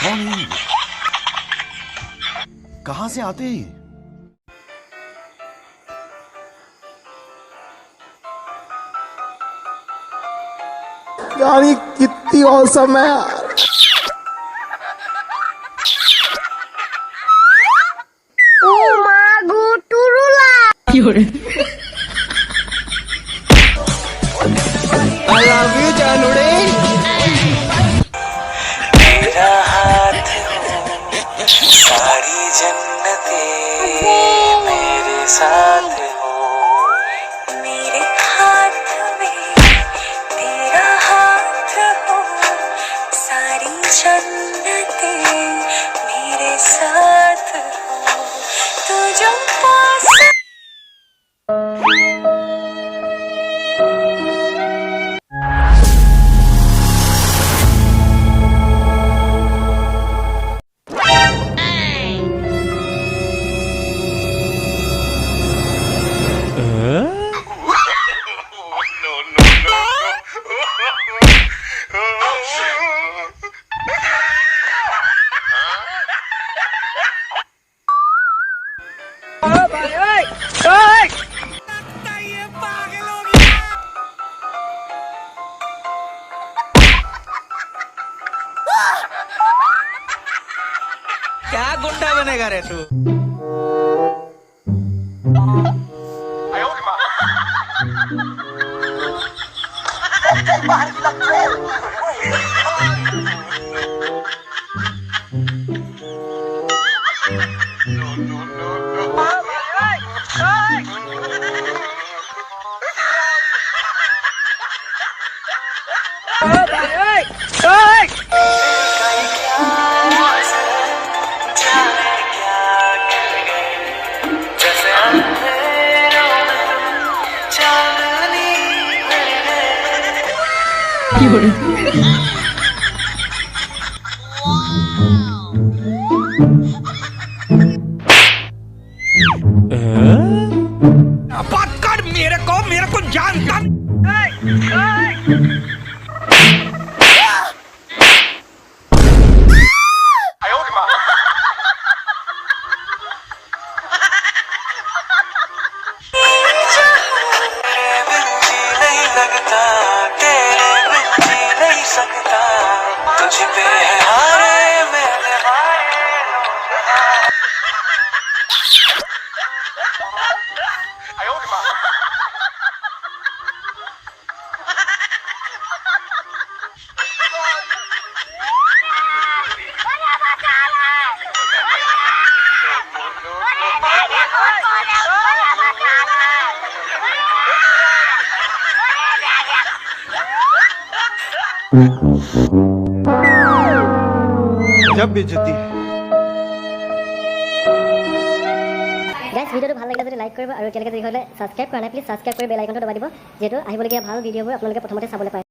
कौन है ये? कहां से आते हैं ये? यार ये कितनी औसम है यार। ओ मागो टुरुला I love you जानूड़े। तेरा हाथ हो सारी जन्नतें मेरे साथ हो मेरे हाथ में तेरा हाथ हो सारी जन्नतें मेरे साथ हो तू जो पास क्या गुंडा बनेगा रे तू? बात कर मेरे को जानता तुझ पे है हारे मेरे जब बेइज्जती है। গাইজ ভিডিওটো ভাল লাগিলে যদি লাইক কৰিব আৰু এতিয়ালৈকে যদি হ'লে সাবস্ক্ৰাইব কৰা নাই প্লিজ সাবস্ক্ৰাইব কৰি বেল আইকনটো দবাই দিব যেহেতু আহিবলগীয়া ভাল ভিডিঅ'বোৰ আপোনালোকে প্ৰথমতে চাবলৈ পায়।